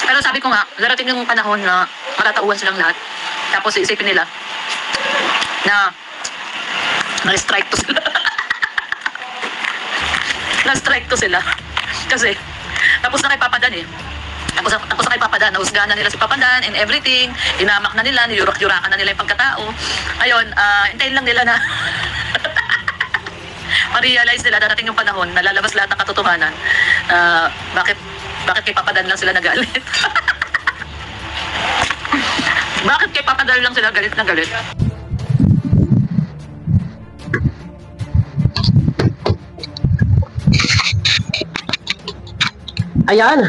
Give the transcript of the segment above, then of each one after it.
Pero sabi ko nga, darating yung panahon na matatauhan silang lahat. Tapos isipin nila na na-strike to sila. Na-strike to sila. Kasi, tapos na kay Papa Dan eh. Tapos na kay Papa Dan, nahusgahan na nila si Papa Dan and everything. Inamak na nila, niyurak-yurakan na nila yung pagkatao. Ayun, hintayin lang nila na ma-realize nila darating yung panahon na lalabas lahat ng katotohanan. Bakit kay Papa Dan lang sila nagalit? Bakit kay Papa Dan lang sila galit na galit? Ayan.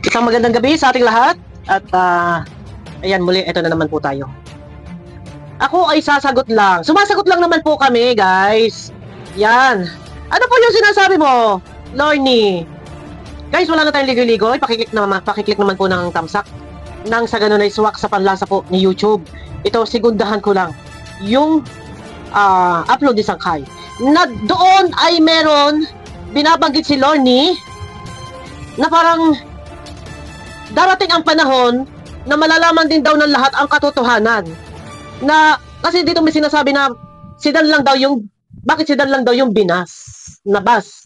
Isang magandang gabi sa ating lahat. At ayan muli, ito na naman po tayo. Ako ay sasagot lang. Sumasagot lang naman po kami, guys. Yan. Ano po yung sinasabi mo, Lorny? Guys, wala na tayong ligoy-ligoy. Pakiclick naman po ng thumbs up. Nang sa ganun ay swak sa panlasa po ni YouTube. Ito, segundahan ko lang yung upload ni Sangkay. Na doon ay meron binabanggit si Lorny na parang darating ang panahon na malalaman din daw ng lahat ang katotohanan. Na, kasi dito may sinasabi na si Dan lang daw yung, bakit si Dan lang daw yung nabas.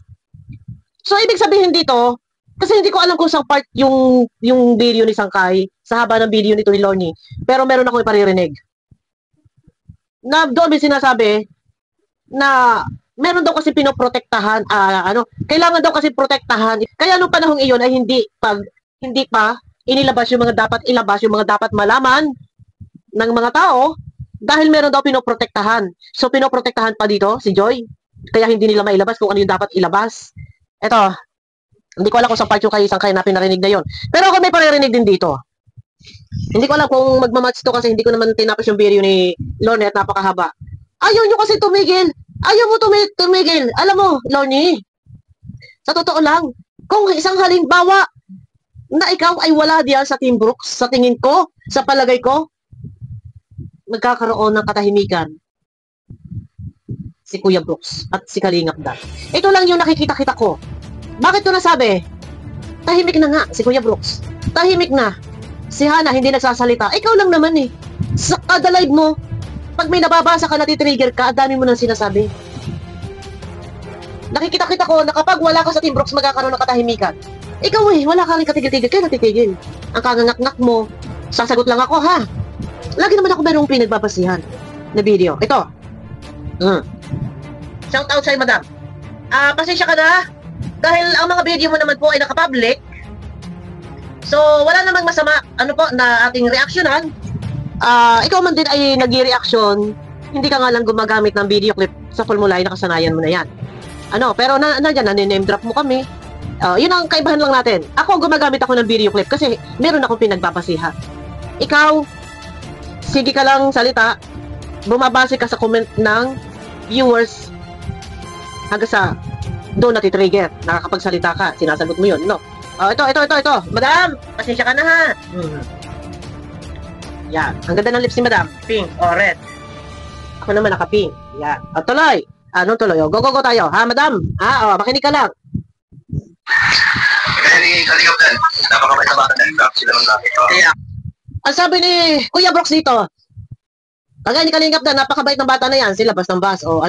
So, ibig sabihin dito, kasi hindi ko alam kung saan part yung video ni Sangkay, sa haba ng video nito ni Lorny, pero meron akong iparirinig. Na doon may sinasabi na meron daw kasi pinoprotektahan, kailangan daw kasi protektahan. Kaya nung panahong iyon ay hindi pa inilabas yung mga dapat ilabas, yung mga dapat malaman ng mga tao dahil meron daw pinoprotektahan. So pinoprotektahan pa dito si Joy. Kaya hindi nila mailabas kung ano yung dapat ilabas. Eto, hindi ko alam kung sa part yung kay Sangkay na pinarinig na yon. Pero ako may paririnig din dito. Hindi ko alam kung magmamatch to kasi hindi ko naman tinapos yung video ni Lorny at napakahaba. Ayaw nyo kasi tumigil. Ayaw mo tumigil. Alam mo, Lorny, sa totoo lang, kung isang halimbawa na ikaw ay wala diyan sa Team Brooks, sa tingin ko, sa palagay ko, magkakaroon ng katahimikan si Kuya Brooks at si Kalingap Dan. Ito lang yung nakikita-kita ko. Bakit ko nasabi? Tahimik na nga si Kuya Brooks. Tahimik na. Si Hana hindi nagsasalita. Ikaw lang naman eh. Sa kada live mo, pag may nababasa ka, natitrigger ka, ang dami mo nang sinasabi. Nakikita-kita ko na kapag wala ka sa Team Brooks, magkakaroon ng katahimikan. Ikaw eh, wala ka rin katigil-tigil. Kaya natitigil. Ang kangangaknak mo, sasagot lang ako ha. Lagi naman ako merong pinagbabasihan na video. Ito. Shout out sa'yo, madam. Pasensya ka na. Dahil ang mga video mo naman po ay nakapublic. So, wala namang masama na ating reaksyonan. Ikaw man din ay nag-reaction, hindi ka nga lang gumagamit ng video clip sa formula, nakasanayan mo na yan. Pero nandiyan, name drop mo kami. Yun ang kaibahan lang natin. Ako, gumagamit ako ng video clip kasi meron akong pinagbabasihan. Ikaw, sige ka lang salita, bumabase ka sa comment ng viewers hanggang sa doon natitrigger, nakakapagsalita ka, sinasagot mo yun, no? Ito. Madam, pasensya ka na ha. Yan. Ang ganda ng lips ni Madam. Pink o red. Ako naman naka-pink. Yan. Tuloy. Anong tuloy? Go tayo. Ha, Madam? Makinig ka lang. Kalingap Dan. Napakabait na bata Dan. Sila ng lapit. Ang sabi ni Kuya Brooks dito, kagaya ni Kalingap Dan, napakabait ng bata na yan. Sila bas ng bus o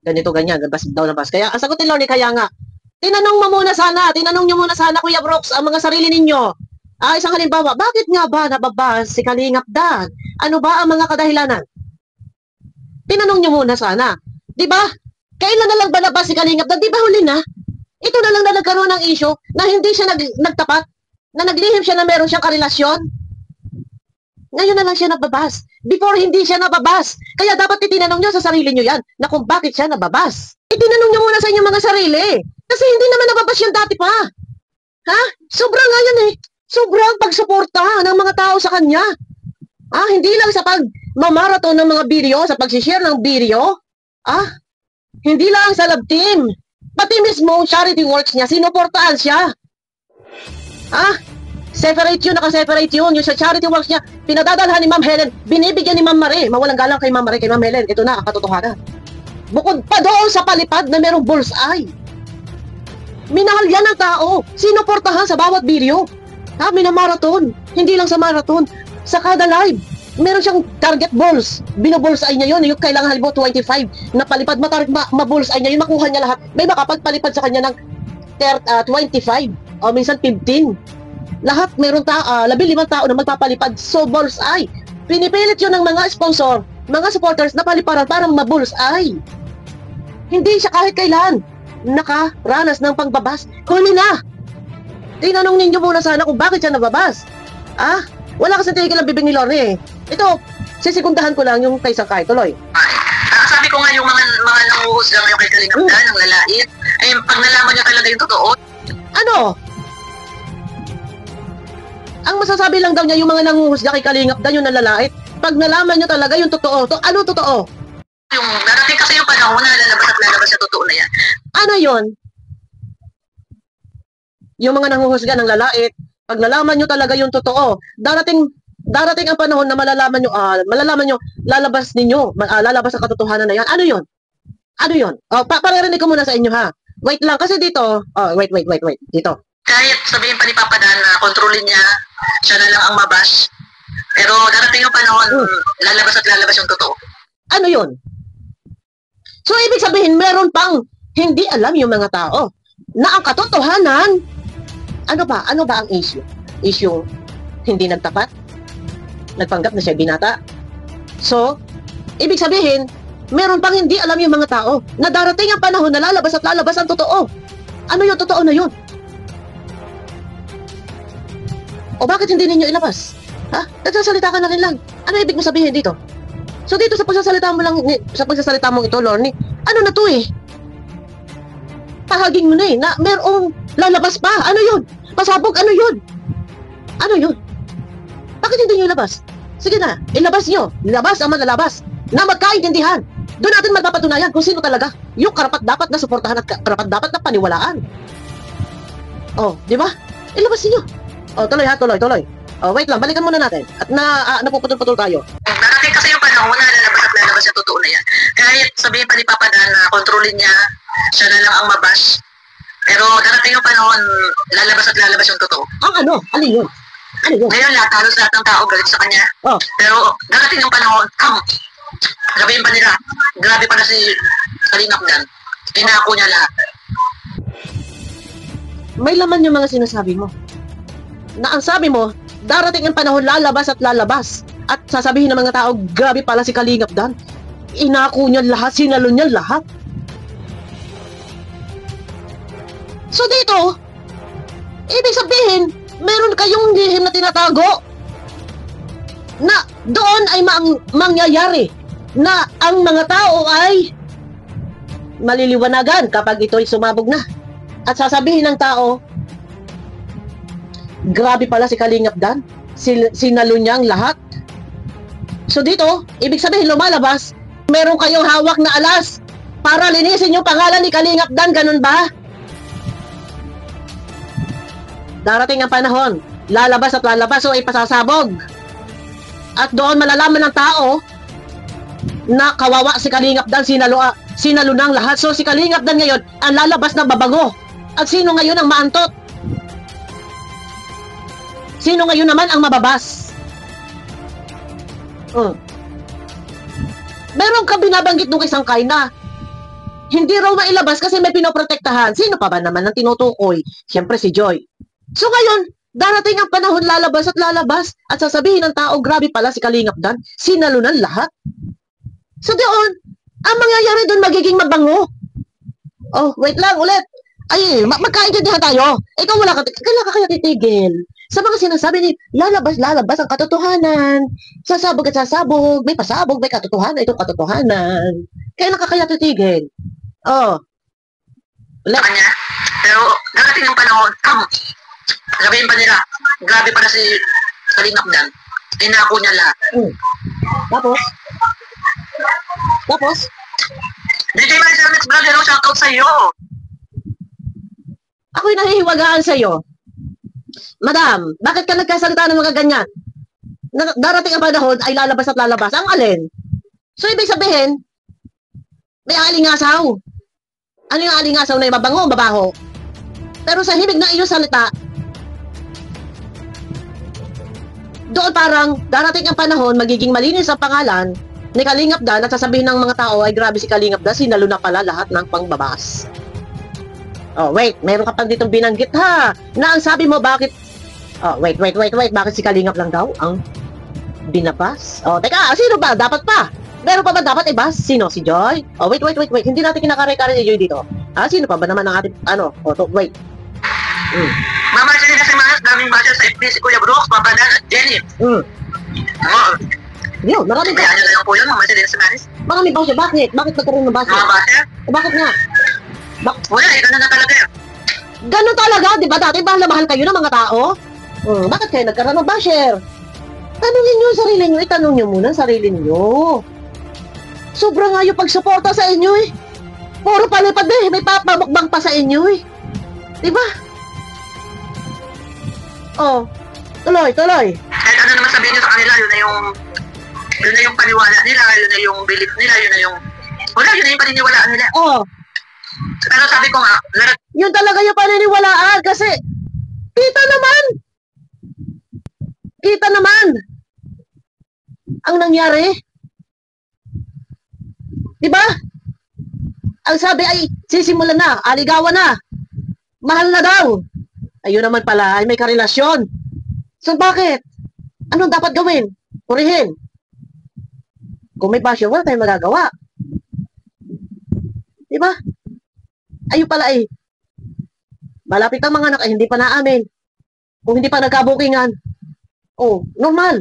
ganito, ganyan. Bas daw ng bus. Kaya, ang sagot ni Lorny, kaya nga, tinanong nyo muna sana, Kuya Brooks, ang mga sarili ninyo. Isang halimbawa, bakit nga ba nababas si Kalingap Dan? Ano ba ang mga kadahilanan? Tinanong nyo muna sana. Diba? Kailan na lang ba nabas si Kalingap Dan? Diba huli na? Ito na lang na nagkaroon ng issue na hindi siya nagtapat, na naglihim siya na meron siyang karelasyon. Ngayon na lang siya nababas. Before, hindi siya nababas. Kaya dapat itinanong nyo sa sarili nyo yan na kung bakit siya nababas. Itinanong nyo muna sa inyong mga sarili. Kasi hindi naman nababas yan dati pa. Ha? Sobrang nga yan eh. Sobrang pagsuporta ng mga tao sa kanya. Hindi lang sa pagmamarathon ng mga video, sa pag-share ng video. Hindi lang sa love team. Pati mismo charity works niya, sinuportaan siya. Separate yun, naka-separate yun. Yung sa charity works niya, pinadadalhan ni Ma'am Helen, binibigyan ni Ma'am Marie. Mawalang galang kay Ma'am Marie, kay Ma'am Helen. Ito na, ang katotohanan. Bukod pa doon sa palipad na merong bullseye. Minahal yan ng tao. Sinuportahan sa bawat video. Ha, minamarathon. Hindi lang sa marathon. Sa kada live. Meron siyang target balls. Binobullseye niya yun. Yung kailangan halimbawa 25 na palipad. Mabullseye niya yun. Makuha niya lahat. May makapagpalipad sa kanya ng 25 o minsan 15. Lahat meron 15 tao na magpapalipad. So bullseye. Pinipilit yun ng mga sponsor, mga supporters na paliparan para mabullseye. Hindi siya kahit kailan nakaranas ng pangbabas. Huli na! Tinanong ninyo muna sana kung bakit siya nababas. Ah, wala kasi tigil ang bibig ni Lorne eh. Ito, sisikundahan ko lang yung kay Sangkay. Tuloy. Sabi ko nga yung mga nanguhusga ngayon kay Kalingap Dan, ang lalait, ay pag nalaman niya talaga yung totoo, Ano? Ang masasabi lang daw niya yung mga nanguhusga kay Kalingap Dan yung nalalait. Pag nalaman niya talaga yung totoo, ano totoo? yung darating kasi yung panahon na lalabas sa totoo na yan. Ano yon? Yung mga nanguhusga ng lalait, pag nalaman nyo talaga yung totoo, darating ang panahon na malalaman nyo, lalabas ang katotohanan na yan. Ano yon? Ano yon? Paririnig ko muna sa inyo ha. Wait lang, kasi dito, wait, dito. Kahit sabihin pa ni Papa Dan na kontrolin niya, siya na lang ang mabash. Pero darating yung panahon, lalabas yung totoo. Ano yon? So, ibig sabihin, meron pang hindi alam yung mga tao na ang katotohanan, ano ba ang issue? Issue, hindi nagtapat? Nagpanggap na siya binata? So, ibig sabihin, meron pang hindi alam yung mga tao na darating ang panahon na lalabas ang totoo. Ano yung totoo na yun? O bakit hindi ninyo ilabas? Ha? Nagsasalita ka na rin lang. Ano ibig mo sabihin dito? So dito sa pagsasalita mo ito, Lorne, ano na to eh? Pahaging mo na eh, na merong lalabas pa. Ano yun? Pasabog, ano yun? Ano yun? Bakit hindi nyo ilabas? Sige na, ilabas nyo. Ilabas ang malalabas na magkaintindihan. Doon natin magpapatunayan kung sino talaga yung karapat-dapat na suportahan at karapat-dapat na paniwalaan. Oh, di ba? Ilabas niyo. Oh, tuloy. Oh, wait lang, balikan muna natin. At napuputol-putol tayo. Darating kasi yung panahon na lalabas yung totoo na yan. Kahit sabihin pa ni Papa Dan na kontrolin niya, siya na lang ang mabash. Pero darating yung panahon, lalabas yung totoo. Ang ano? Ano yun? Ngayon halos lahat ng tao galit sa kanya. Oh. Pero darating yung panahon, sabihin pa nila, grabe pa na si Kalingap Dan. Pinako niya lahat. May laman yung mga sinasabi mo. Na ang sabi mo, darating ang panahon lalabas. At sasabihin ng mga tao, grabe pala si Kalingap Dan. Inako niya lahat, sinalo niya lahat. So dito, ibig sabihin, meron kayong lihim na tinatago na doon ay mangyayari na ang mga tao ay maliliwanagan kapag ito'y sumabog na. At sasabihin ng tao, grabe pala si Kalingap Dan, sinalo niya ang lahat. So dito, ibig sabihin lumalabas, meron kayong hawak na alas para linisin yung pangalan ni Kalingap Dan, ganun ba? Darating ang panahon, lalabas o ipasasabog. At doon malalaman ng tao na kawawa si Kalingap Dan, sinalo ng lahat. So si Kalingap Dan ngayon ang lalabas na babago. At sino ngayon ang maantot? Sino ngayon naman ang mababas? Meron ka binabanggit nung isang kay na hindi raw mailabas kasi may pinoprotektahan. Sino pa ba naman ang tinutukoy? Siyempre si Joy. So ngayon, darating ang panahon lalabas at sasabihin ng tao, grabe pala si Kalingap Dan, sinalo ng lahat. So doon, ang mangyayari doon magiging mabango. Oh, wait lang ulit. Ay, magkaintindihan tayo. Ikaw kailan ka kaya titigil? Sa mga sinasabi ni, lalabas ang katotohanan. Sasabog, may pasabog, may katotohanan, itong katotohanan. Kailan ka kaya titigil? Oh. Sa kanya. Pero darating yung panahon, sabihin pa nila, grabe pa na si Kalingap Dan. Inako niya lahat. Tapos? DJ Maricel Mix Vlog, hello, shoutout sa iyo. Ako'y nahihiwagaan sa iyo. Madam, bakit ka nagkasalita ng mga ganyan? Darating ang panahon ay lalabas. Ang alin? So, ibig sabihin, may alingasaw. Ano yung alingasaw na yung mabango o mabaho? Pero sa himig na iyong salita, doon parang darating ang panahon, magiging malinis ang pangalan ni Kalingap Dan at sasabihin ng mga tao, ay grabe si Kalingap Dan, sinalo na pala lahat ng pangbabas. Oh, wait, meron ka pang ditong binanggit ha, na ang sabi mo, bakit, oh, wait, bakit si Kalingap lang daw ang binabas? Oh, teka, sino ba? Dapat pa. Meron pa ba dapat ibas? Sino? Si Joy? Oh, wait, hindi natin kinakare-kare si Joy dito. Sino pa ba naman ang ating, wait. Mama, siya na si Manas, daming basya sa FB, si Kuya Brooks, Papadan at Jenny. Oo. Yun, marami ba? Kaya nyo lang po yun, Mama, siya na si Manas. Marami ba siya? Bakit? Bakit nagkaroon ng basya? Mga basya? Bakit nga? Wala, ganun na talaga yun. Ganun talaga, di ba? Dati mahal na mahal kayo ng mga tao? Bakit kayo nagkaroon ng basher? Tanungin nyo yung sarili nyo, itanong nyo muna ang sarili nyo. Sobra nga yung pagsuporta sa inyo eh. Puro palipad eh, may papamukbang pa sa inyo eh. Di ba? Oh, tuloy. Kahit ano naman sabihin nyo sa kanila, yun na yung paniwala nila, yun na yung belief nila, yun na yung paniniwalaan nila. Oh, Pero sabi ko nga, yun talaga yung paniniwalaan kasi kita naman ang nangyari. Di ba? Ang sabi ay sisimulan na, aligawan na, mahal na daw. Ayun naman pala ay may karelasyon. So bakit? Anong dapat gawin? Purihin. Kung may basyo, wala tayong magagawa. Di ba? Ayun pala ay malapit ang mga anak ay hindi pa naamin. Kung hindi pa nagkabukingan. Oh, normal.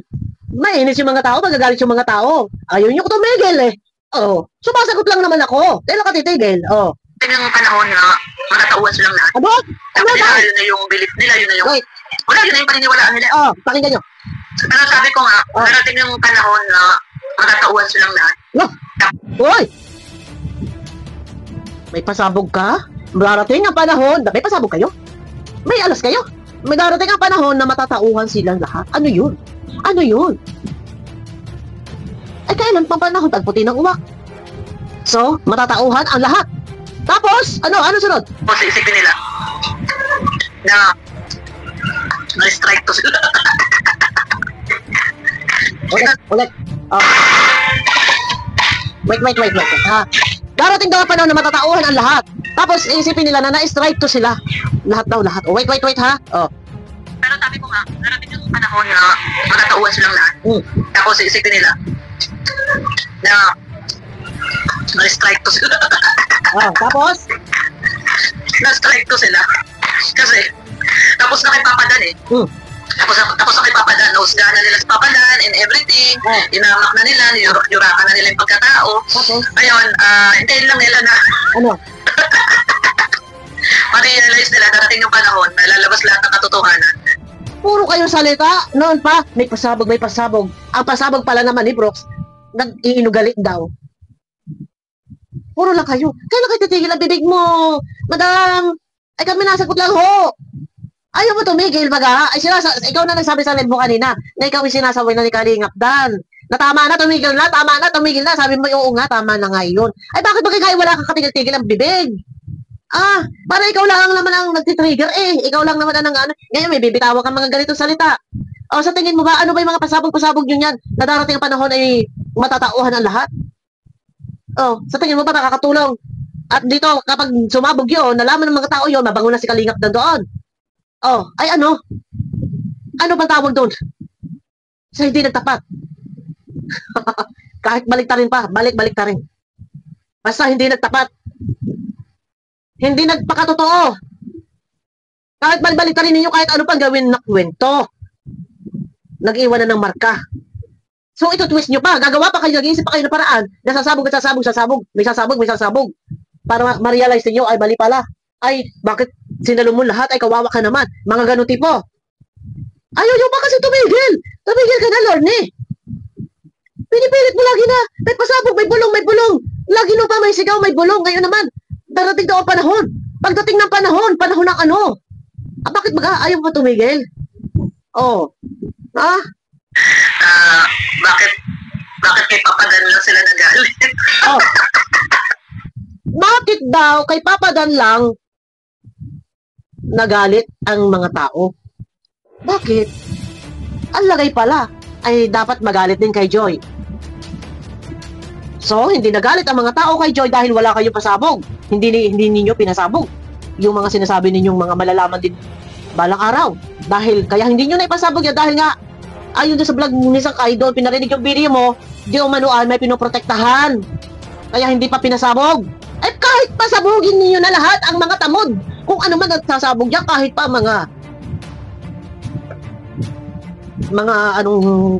Mainis yung mga tao, magagalit yung mga tao. Ayaw nyo ko tumigil eh. Oh, sumasagot lang naman ako. Kailan ka titigil? Oh. yung panahon na matatauhan silang lahat. Abo? Tapos nila, yun na yung belief nila, yun na yung... Wait. Wala, yun na yung paniniwalaan nila. Oh, pakinggan nyo. Pero sabi ko nga, darating yung panahon na matatauhan silang lahat. No. Hoy! May pasabog ka? Darating ang panahon, may pasabog kayo? May alas kayo? May darating ang panahon na matatauhan silang lahat. Ano yun? Ano yun? Ay, kailan pang panahon tagputi ng uwak? So, matatauhan ang lahat. Tapos, ano sunod? Tapos isipin nila na na-strike to sila. Ulit. Oh. Wait. Ha? Darating daw ang panahon na matatauhan ang lahat. Tapos, isipin nila na na-strike to sila. Lahat daw, lahat. Oh, wait, ha? Oh. Pero sabi ko nga, darating yung panahon na matatauhan silang lahat. Tapos isipin nila na na-strike to sila. Oh, tapos? Na-strike to sila. Kasi, tapos na kay Papa Dan eh. Tapos na kay Papa Dan, nahusgahan na nila si Papa Dan and everything. Inamak na nila, niyurakan na nila yung pagkatao. Tapos? Ngayon, hintayin lang nila na Ano? ma-realize nila darating yung panahon na lalabas lahat ng katotohanan. Puro kayo salita. Noon pa, may pasabog. Ang pasabog pala naman ni Brooks, nag-iinugalit daw. Puro lang kayo. Kailan kayo titigil ang bibig mo? Madam, ay kami nasagot lang ho. Ayaw mo tumigil, baga? Ay, ikaw na nagsabi sa live mo kanina na ikaw yung sinasaway na ni Kalingap Dan. Na tama na, tumigil na. Sabi mo, oo nga, tama na ngayon. Ay, bakit ba kayo wala kang katigil-tigil ang bibig? Para ikaw lang naman ang nagtitrigger eh. Ikaw lang naman ang ano. Ngayon may bibitawa kang mga ganitong salita. O sa tingin mo ba, ano ba yung mga pasabog-pasabog yun yan? Na darating ang panahon ay matatauhan ang lahat? O, sa tingin mo ba nakakatulong? At dito, kapag sumabog yun, nalaman ng mga tao yun, mabango na si Kalingap Dan doon. O, ay ano? Ano bang tawag doon? Sa hindi nagtapat. Kahit baliktarin pa, baliktarin. Basta hindi nagtapat. Hindi nagpakatotoo. Kahit balbaliktarin ninyo kahit ano pang gawin na kwento. Nag-iwan na ng marka. So ito twist nyo pa. Gagawa pa kayo, nag-iisip pa kayo ng paraan. Nasasabog. May sasabog. Para ma-realize ninyo, ay mali pala. Ay, bakit sinalo mo lahat? Ay, kawawa ka naman. Mga ganun tipo. Ayaw nyo pa kasi tumigil. Tumigil ka na, Lorne. Pinipilit mo lagi na. May pasabog, may bulong. Lagi mo pa may sigaw, may bulong. Ngayon naman, darating daw ang panahon. Pagdating ng panahon ng ano? Bakit baga ayaw mo tumigil? Oh. Bakit kay Papa Dan lang sila nagalit? Oh. Bakit daw kay Papa Dan lang nagalit ang mga tao. Bakit? Ang lagay pala ay dapat magalit din kay Joy. So, hindi nagalit ang mga tao kay Joy dahil wala kayong pasabog. Hindi ninyo pinasabog yung mga sinasabi ninyong mga malalaman din balang araw. Kaya hindi nyo na ipasabog yan dahil nga ayon doon sa vlog ni Sangkay doon, pinarinig yung video mo, di umanuan may pinoprotektahan. Kaya hindi pa pinasabog. Ay kahit pasabugin niyo na lahat ang mga tamod. Kung ano man nagsasabog yan, kahit pa mga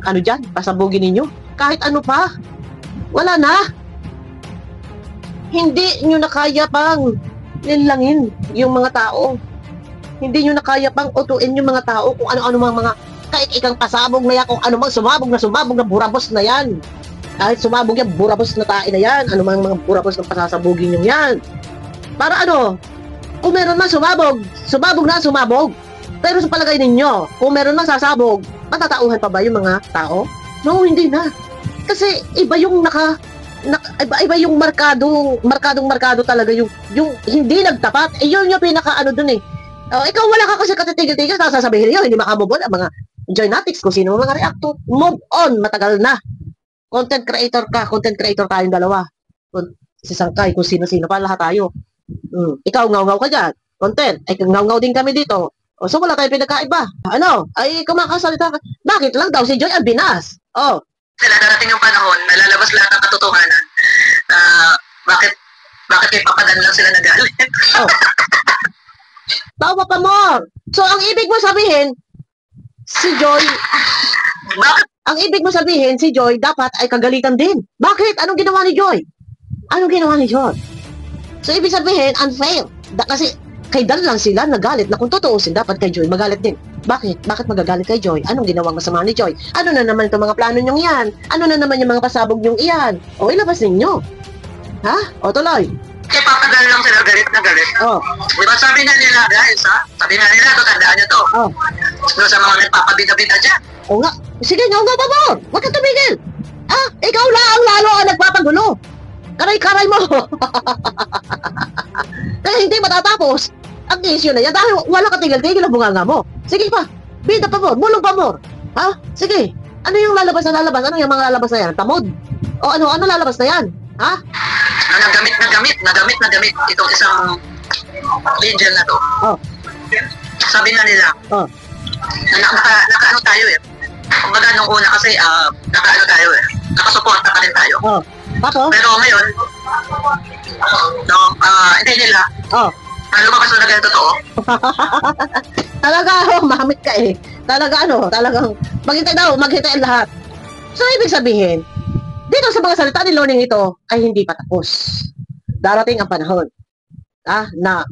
ano dyan, pasabugin ninyo. Kahit ano pa. Wala na. Hindi nyo na kaya pang nilangin yung mga tao. Hindi nyo na kaya pang utuin yung mga tao kung ano-ano mga kahit ikang pasabog na yan, kung ano mang sumabog na burabos na yan. Kahit sumabog yan, burabos na tae na yan. Ano mang mga burabos na pasasabugin nyo yan. Para ano, kung meron man sumabog na sumabog. Pero sa palagay ninyo, kung meron man sasabog, matatauhan pa ba yung mga tao? No, hindi na. Kasi iba yung iba yung markadong talaga yung hindi nagtapat. Yun yung pinaka ano dun eh. Ikaw wala ka kasi katitigil-tigil, sasabihin niyo, hindi makamove on ang mga Joynatics, kung sino mga reactor. Move on, matagal na. Content creator tayong dalawa. Si Sangkay, kung sino-sino pa, lahat tayo. Ikaw, ngaw-ngaw ka dyan. Content, ay ngaw-ngaw din kami dito. So wala tayong pinagkaiba. Ano? Ay kumakasalita ka. Bakit lang daw si Joy ang binas? Sila darating yung panahon, nalalabas lahat ng katotohanan. Bakit may papadan lang sila nagalit? Tawa pa mo. So ang ibig mo sabihin, si Joy, ang ibig mo sabihin, si Joy dapat ay kagalitan din. Bakit? Anong ginawa ni Joy? So ibig sabihin, unfair. Kasi kay Dan lang sila nagalit na kung totoosin, dapat kay Joy magalit din. Bakit? Bakit magagalit kay Joy? Anong ginawang masama ni Joy? Ano na naman itong mga plano nyong yan? Ano na naman yung mga pasabog nyong iyan? Ilabas ninyo. Ha? Tuloy. Kaya papadan lang sila galit na galit. Diba sabi na nila, guys, ha? Sabi na nila, tandaan nyo to. No, sa mga nagpapabida-bida dyan. Nga. Sige, nga, babor. Huwag ka tumigil. Ikaw lang lalo ang nagpapagulo. Karay-karay mo. Kaya hindi matatapos ang issue na yan dahil wala ka tigil-tigil ang bunganga mo. Sige pa. Bida pa mo. Bulong pa mo. Ha? Sige. Ano yung lalabas na lalabas? Ano yung mga lalabas na yan? Tamod? Ano lalabas na yan? Ha? Nagamit itong isang angel na to. Sabi na nila, naka-ano tayo eh. Kumbaga nung una kasi, naka-ano tayo eh. Nakasuporta pa rin tayo. Pero ngayon, hindi nila. Lumabas na ganito totoo. Talaga, mahamit ka eh. Talagang, maghintay ang lahat. So, ibig sabihin, dito sa mga salita ni Loning ito ay hindi pa tapos. Darating ang panahon na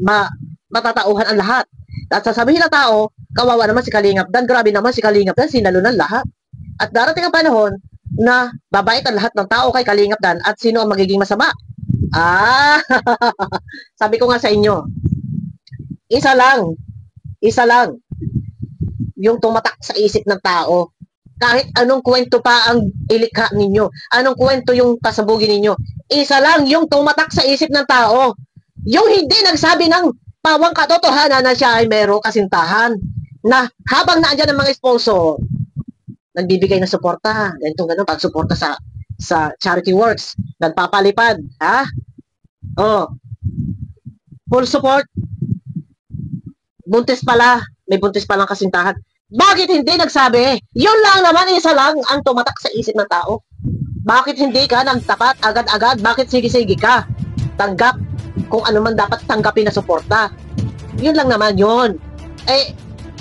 matatauhan ang lahat. At sasabihin ng tao, kawawa naman si Kalingap Dan, grabe naman si Kalingap Dan, sinalunan lahat. At darating ang panahon na babait ang lahat ng tao kay Kalingap Dan at sino ang magiging masama? Sabi ko nga sa inyo, isa lang yung tumatak sa isip ng tao. Kahit anong kwento pa ang ilikha ninyo, anong kwento yung pasabugin ninyo, isa lang yung tumatak sa isip ng tao. Yung hindi nagsabi ng pawang katotohanan na siya ay merong kasintahan. Na habang naandyan ang mga sponsor, nagbibigay ng suporta, ganito, pagsuporta sa charity works, nagpapalipad, full support, may buntis palang kasintahan. Bakit hindi nagsabi? Yun lang naman, isa lang ang tumatak sa isip ng tao. Bakit hindi ka nagtapat agad-agad? Bakit sige-sige ka? Tanggap kung ano man dapat tanggapin na suporta. Yun lang naman yun.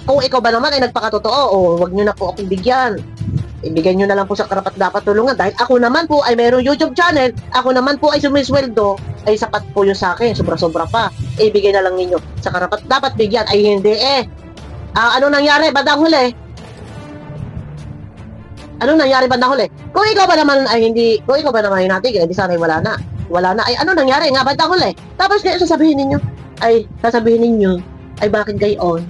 Kung ikaw ba naman ay nagpakatotoo, wag nyo na po akong bigyan. Ibigay nyo na lang po sa karapat-dapat tulungan. Dahil ako naman po ay mayroong YouTube channel, ako naman po ay sumisweldo, ay sapat po yun sa akin, sobra-sobra pa. Ibigay na lang ninyo sa karapat-dapat bigyan. Ay hindi ano nangyari bandang huli? Kung ikaw ba naman ay hindi, kung ikaw ba naman ay natigil, di sana ay wala na. Ay ano nangyari nga bandang huli? Tapos kaya sasabihin ninyo, ay bakit gayon?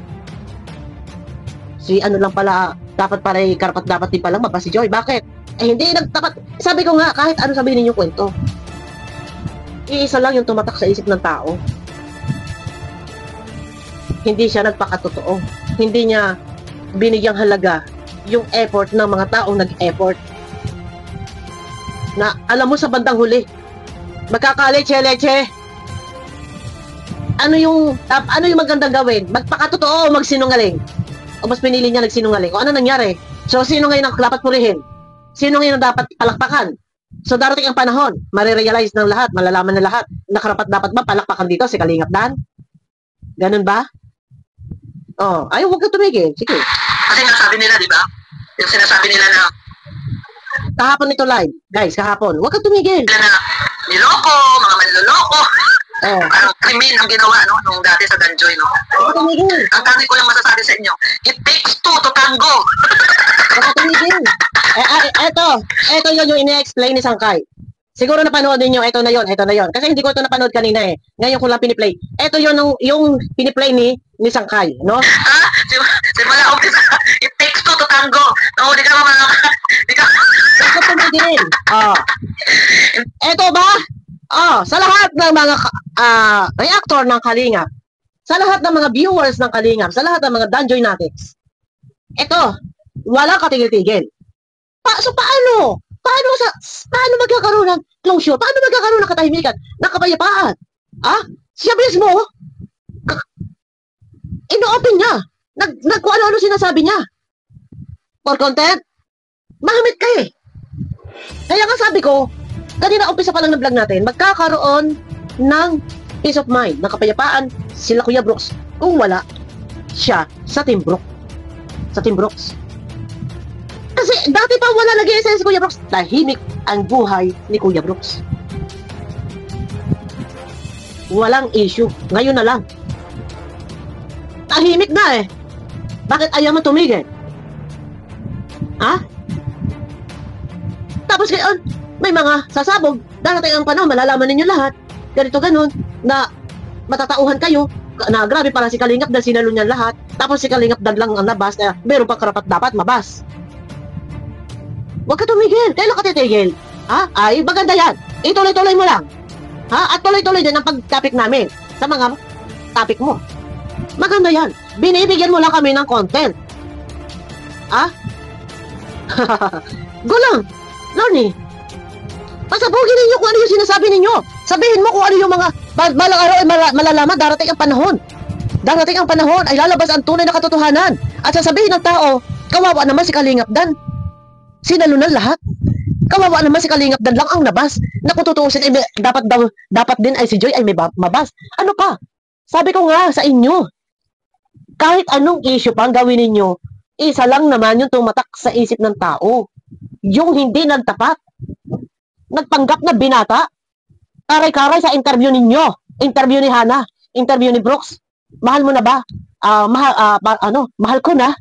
Si ano lang pala, dapat pala karapat-dapat din pala mapa si Joy. Bakit? Hindi nagtapat. Sabi ko nga, kahit ano sabihin ninyo kwento, iisa lang yung tumatak sa isip ng tao. hindi siya nagpakatotoo. Hindi niya binigyang halaga yung effort ng mga taong nag-effort. Na alam mo sa bandang huli, magkakaleche-leche. Ano yung magandang gawin? Magpakatotoo o magsinungaling? O mas pinili niya nagsinungaling? O ano nangyari? So, sino ngayon ang dapat purihin? Sino ngayon ang dapat palakpakan? So, darating ang panahon, marirealize ng lahat, malalaman ng lahat, nakarapat dapat ba palakpakan dito si Kalingap Dan? Ganun ba? Oh, ay, huwag ka tumigil. Sige. Kasi nga sabi nila, di ba? Yung sinasabi nila na, Kahapon ito live. Guys, kahapon. Huwag ka tumigil. nila na niloko, mga manloloko. Oh, Ang krimen ang ginawa no, nung dati sa Danjoy. No? huwag ka tumigil. Ang dami ko lang masasabi sa inyo, it takes two to tango. Huwag ka tumigil. Eto yun yung ine-explain ni Sangkay. Siguro napanood ninyo, eto na yon. Kasi hindi ko ito napanood kanina eh. Ngayon ko lang piniplay. Eto yun yung piniplay ni Sangkay, no? Ha? Simula umpisa, it takes two to tango. No, di ka di ka, Huwag ka tumigil. Oh. Eto ba? Oh, sa lahat ng mga reactor ng Kalingap, sa lahat ng mga viewers ng Kalingap, sa lahat ng mga Danjoy Natics, eto, wala katigil-tigil. So paano? Paano magkakaroon ng closure? Paano magkakaroon ng katahimikan, ng kapayapaan? Siya mismo, ino-open niya. Kung ano-ano sinasabi niya. For content, mahamit ka eh. Kaya nga sabi ko, kanina umpisa pa lang ng vlog natin, magkakaroon ng peace of mind, ng kapayapaan sila Kuya Brooks kung wala siya sa Team Brooks. Sa Team Brooks. Kasi dati pa wala nag-i-essence si Kuya Brooks. Tahimik ang buhay ni Kuya Brooks. Walang issue. Ngayon na lang. Tahimik na eh. Bakit ayaw mo tumigil? Tapos ngayon, may mga sasabog. Darating ang panahon, malalaman ninyo lahat. Ganito ganun, na matatauhan kayo, na grabe pala si Kalingap dahil sinalo niyan lahat. Tapos si Kalingap Dan lang ang nabas, meron pa karapat dapat mabas. Huwag ka tumigil. Kailan ka titigil? Ay, maganda yan. Ituloy-tuloy mo lang. At tuloy-tuloy din ang pag-topic namin sa mga topic mo. Maganda yan. Binibigyan mo lang kami ng content. Go lang. Lorny. Pasabugin ninyo kung ano yung sinasabi ninyo. Sabihin mo kung ano yung mga balang araw ay malalaman. Darating ang panahon. Darating ang panahon ay lalabas ang tunay na katotohanan. At sasabihin ng tao, kawawa naman si Kalingap Dan. Sinalunan lahat. Kawawa naman si Kalingap Dan lang ang nabas. Na kung tutuusin, dapat din ay si Joy ay may mabas. Ano pa? Sabi ko nga sa inyo, kahit anong issue pang gawin ninyo, isa lang naman yung tumatak sa isip ng tao. Yung hindi nagtapat. Nagpanggap na binata. Karay-karay sa interview ninyo. Interview ni Hana. Interview ni Brooks. Mahal mo na ba? Mahal ko na.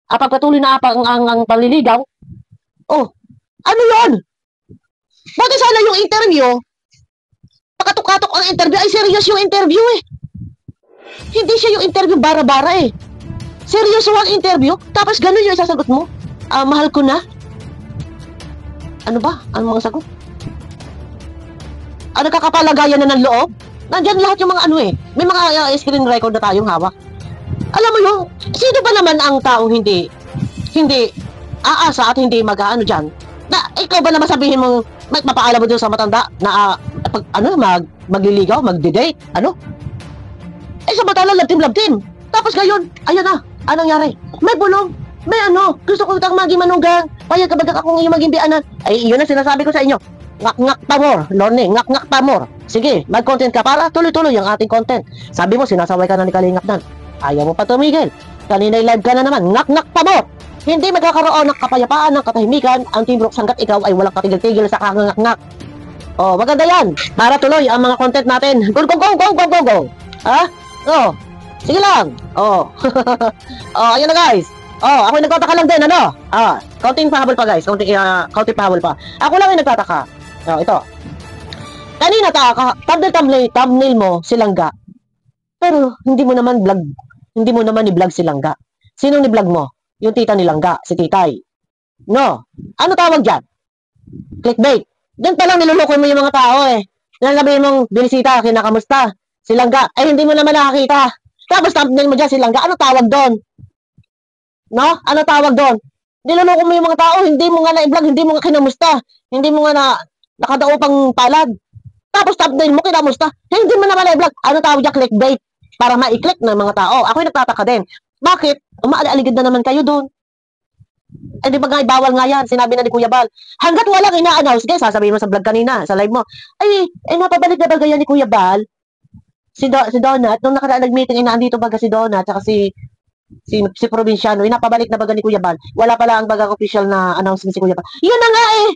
Pagpatuloy na ang panliligaw. Oh, ano yon? Buti sana yung interview, pakatok-katok ang interview, ay serious yung interview eh. Hindi siya yung interview bara-bara eh. Seryoso ang interview, tapos ganun yung isasagot mo. Mahal ko na. Ano ba? Ano mga sagot? Nagkakapalagayan na ng loob? Nandyan lahat yung mga ano eh. May mga screen record na tayong hawak. Alam mo yung, sino ba naman ang taong hindi aasa at hindi mag-ano dyan? Na ikaw ba naman sabihin mo, mapaalam mo dun sa matanda na magliligaw, magdi-date, ano? Samantala, love team. Tapos ngayon, ayan na, anong nangyari? May bulong, may gusto ko itang maging manugang, payag kabagat akong iyong maging bianan. Ay, yun ang sinasabi ko sa inyo. Ngak-ngak pa more, Lorne, ngak-ngak pa more. Sige, mag-content ka para tuloy-tuloy ang ating content. Sabi mo, sinasaway ka na ni Kalingap Dan. Ayaw mo pa tumigil. Kanina live ka na naman. Ngak-ngak pa mo. Hindi magkakaroon ng kapayapaan, ng katahimikan ang Team Brooks hanggat ikaw ay walang katigil-tigil sa kangak-ngak. Oh, maganda yan. Para tuloy ang mga content natin. Go. Sige lang. Ayan na guys. Ako yung nagtataka lang din, ano? Counting pahabol pa guys. Counting pahabol pa. Ako lang yung nagtataka. Ito. Kanina thumbnail mo, Silangga. Pero hindi mo naman i-vlog si Langga. Sino ni-vlog mo? Yung tita ni Langga, si Titay. No. Ano tawag dyan? Clickbait. Diyan pa lang niluloko mo yung mga tao eh. Sabihin mong, binisita, kinakamusta. Silangga. Ay, hindi mo naman nakakita. Tapos thumbnail mo dyan, silangga. Ano tawag doon? No? Ano tawag doon? Niloloko mo yung mga tao, hindi mo nga na-vlog, hindi mo nga kinamusta, hindi mo nga nakadaupang palad. Tapos thumbnail mo, kinamusta. Hindi mo naman na-vlog. Ano tawag dyan? Clickbait. Para ma-click ng mga tao. Ako'y nagtataka din. Bakit? Umaaligid na naman kayo doon. Eh, di ba nga, bawal nga yan. Sinabi na ni Kuya Bal. Hanggat walang ina-announce, guys, sasabihin mo sa vlog kanina, sa live mo, ay, napabalik na ba ganyan ni Kuya Bal? Si Donut, nung nakaraan nag-meeting, nandito baga si Donut, saka si Provinciano, napabalik na baga ni Kuya Bal. Wala pala ang bagang official na announcement si Kuya Bal. Yun na nga eh!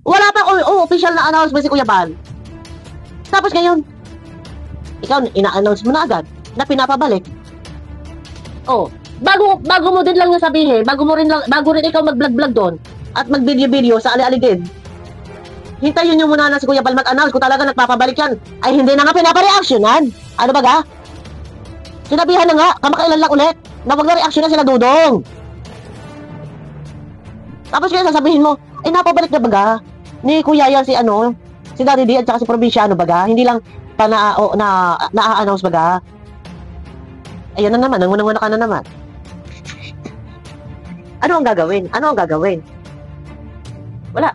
Wala pa official na announcement si Kuya Bal. Tapos ngayon, ikaw, ina-announce mo na agad na pinapabalik. Oh, bago mo din lang yung sabihin, bago rin ikaw mag-vlog doon at mag-video sa ali-aligid. Hintayin nyo muna na si Kuya Bal mag-announce kung talaga nagpapabalik yan. Ay hindi na nga pinapa-reactionan. Ano ba ga? Sinabihan na nga, kamakailan lang ulit na wag na reaction na sila Dudong. Tapos kaya sasabihin mo, ay napabalik na baga ni Kuya yan si Daddy D at saka si Provinciano baga. Hindi lang pa na-announce baga. Ayan na naman, nangunang-una ka na naman. Ano ang gagawin? Wala.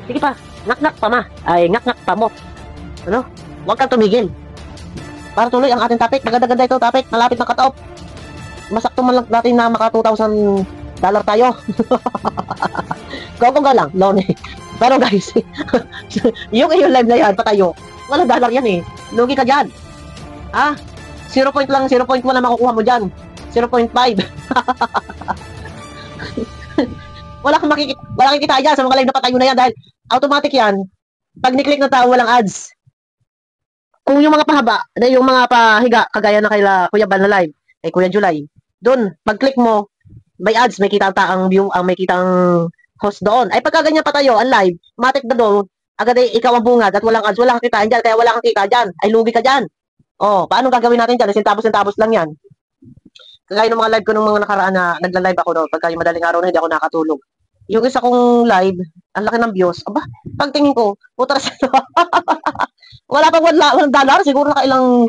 Sige pa, ngak-ngak pa ma. Ay, ngak-ngak pa mo. Ano? Huwag kang tumigil. Para tuloy ang ating topic. Maganda-ganda ito topic. Malapit na cut-off. Masakto man lang natin na maka $2,000 tayo. Go lang, Lone. Pero guys, yung live na yan, patayo. Walang dollar yan eh. Lugi ka dyan. 0.1 lang makukuha mo dyan. 0.5. Wala kang makikita dyan sa mga live na patayo na yan dahil automatic yan. Pag ni-click na tao, walang ads. Kung yung mga pahaba, yung mga pahiga, kagaya na kaila Kuya Bal na live, ay Kuya July, doon, pag-click mo, may ads, may kita ang view, may kitang host doon. Ay pagka ganyan patayo, ang live, matik na doon, agad ay ikaw ang bungad at walang ads, wala kang kitaan dyan, kaya wala kang kita dyan, ay lugi ka dyan. Oh, paano gagawin natin dyan? Sintapos lang yan. Kagaya ng mga live ko nung mga nakaraan na nagla-live ako doon, pagka yung madaling araw na hindi ako nakatulog. Yung isa kong live, ang laki ng views, pagtingin ko, putas ito. Wala pang $1, siguro ilang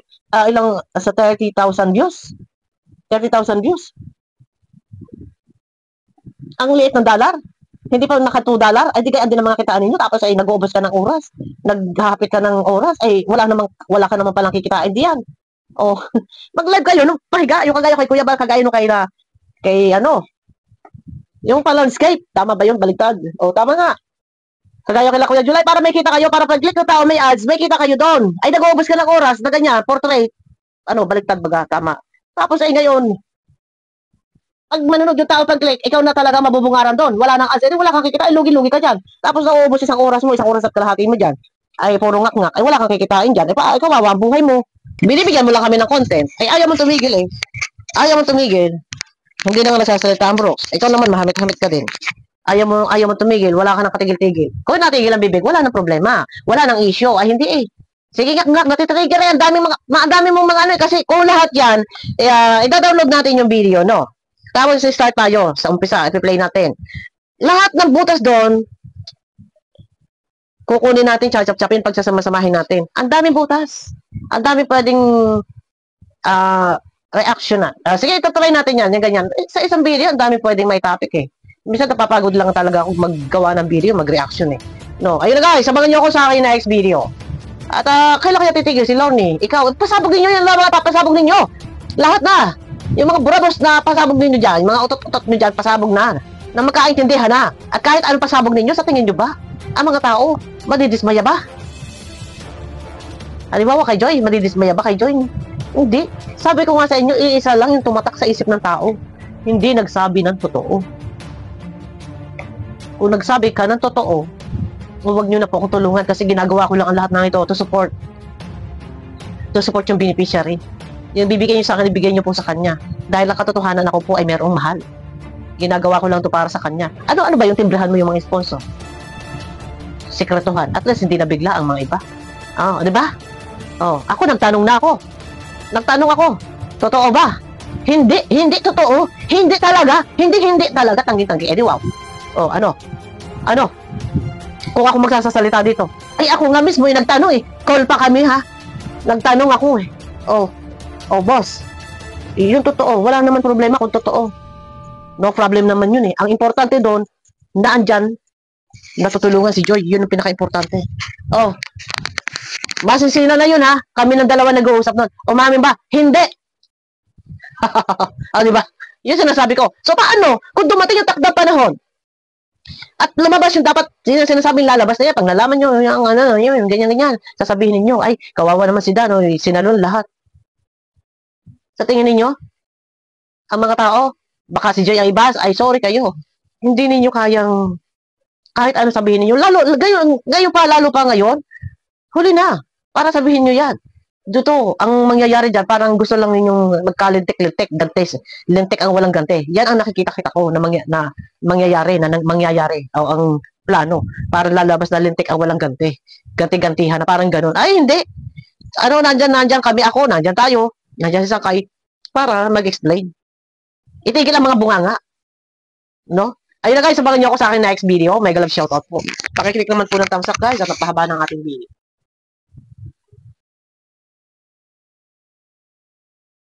sa 30,000 views. 30,000 views. Ang liit ng dollar. Hindi pa naka $2, ay di kaya din ang mga kitaan ninyo, tapos ay nag-uubos ka ng oras, naghahapit ka ng oras, ay wala ka naman palang kikitain diyan. Oh, mag-live kayo nung pahiga, yung kagaya kay Kuya Bal, kagaya nung kay yung pa-landscape, tama ba yun? Baligtad. Oh, tama nga. Kagaya kay Kuya July, para may kita kayo, para pag-click ng tao may ads, may kita kayo doon. Ay nag-uubos ka ng oras, na ganyan, portrait. Baligtad baga, tama. Tapos ay ngayon, pag manonood yung tao pag-click, ikaw na talaga mabubungaran doon. Wala nang ads, wala kang kikita, ay lugi-lugi ka dyan. Tapos nauubos isang oras at kalahati mo dyan. Ay puro ngak-ngak, ay wala kang kikitain dyan. Ay ikaw, wawa ang buhay mo. Binibigyan mo lang kami ng content. Ay ayaw mo tumigil eh. Ayaw mo tumigil. Hindi na nga nagsasalita bro. Ikaw naman, mahamit-hamit ka din. Ayaw mo tumigil, wala ka nang katigil-tigil. Kung natigil ang bibig, wala nang problema. Wala nang issue. Ay hindi eh. Sige ngak-ngak, natitrigger yan. Dami mong mga kasi kung lahat yan, i-download natin yung video, no? Tapos start tayo sa umpisa, i-play natin. Lahat ng butas doon, kukunin natin, chap-chapin, pagsasama-samahin natin. Ang daming butas. Ang daming pwedeng reaction na. Sige, ito-try natin yan, yung ganyan. Sa isang video, ang daming pwedeng may topic eh. Minsan napapagod lang talaga ako maggawa ng video, mag-reaction eh. No, ayun na guys, sabangan nyo ako sa akin next video. At kailan kaya titigil si Lorne? Ikaw, pasabog ninyo yan, mga papasabog ninyo. Lahat na. Yung mga brabos na pasabog ninyo dyan, yung mga utot-utot nyo dyan, pasabog na magkaintindihan na. At kahit anong pasabog ninyo, sa tingin nyo ba? Ang mga tao, madidismaya ba? Halimbawa kay Joy, madidismaya ba kay Joy? Hindi. Sabi ko nga sa inyo, iisa lang yung tumatak sa isip ng tao. Hindi nagsabi ng totoo. Kung nagsabi ka ng totoo, huwag nyo na po akong tulungan kasi ginagawa ko lang ang lahat ng ito to support yung beneficiary. Yung bibigay nyo sa akin, ibigay nyo po sa kanya. Dahil ang katotohanan ako po ay merong mahal. Ginagawa ko lang to para sa kanya. Ano ba yung timbrahan mo yung mga sponsor? Sekretuhan. At least hindi na bigla ang mga iba. Di ba? Ako nagtanong na ako. Totoo ba? Hindi totoo. Hindi talaga. Hindi talaga. Tanggi-tanggi. Wow. Ano? Kung ako magsasalita dito. Ay, ako nga mismo yung nagtanong eh. Call pa kami ha. Nagtanong ako eh. Oh, boss. Yun totoo. Wala naman problema kung totoo. No problem naman yun eh. Ang importante doon, naandyan, natutulungan si Joy. Yun ang pinaka-importante. Oh, masisina na yun ha. Kami ng dalawa nag-uusap nun. Umamin ba? Hindi. Di ba? Yun sinasabi ko. So paano? Kung dumating yung takdang panahon, at lumabas yung dapat sinasabing lalabas na yan, pag nalaman nyo, yung ganyan-ganyan, sasabihin ninyo, ay, kawawa naman si Dan, sinalon lahat. Sa tingin ninyo, ang mga tao, baka si Joy ang ibas, ay sorry kayo. Hindi ninyo kayang, kahit ano sabihin ninyo, lalo pa ngayon, huli na, para sabihin nyo yan. Dito, ang mangyayari dyan, parang gusto lang ninyong magkalintik-lintik, gantes, lintik ang walang gante. Yan ang nakikita-kita ko na mangyayari, o ang plano, para lalabas na lintik ang walang gante. Ganti-gantihan na parang ganun. Ay, hindi. Ano, nandyan kami, ako, nandyan tayo, nandyan si Sakay, para mag-explain. Itigil ang mga bunganga. No? Ayun na guys, sabagan nyo ako sa akin next video. Mega love shoutout po. Pakiclick naman po ng thumbs up guys at napahaba ng ating video.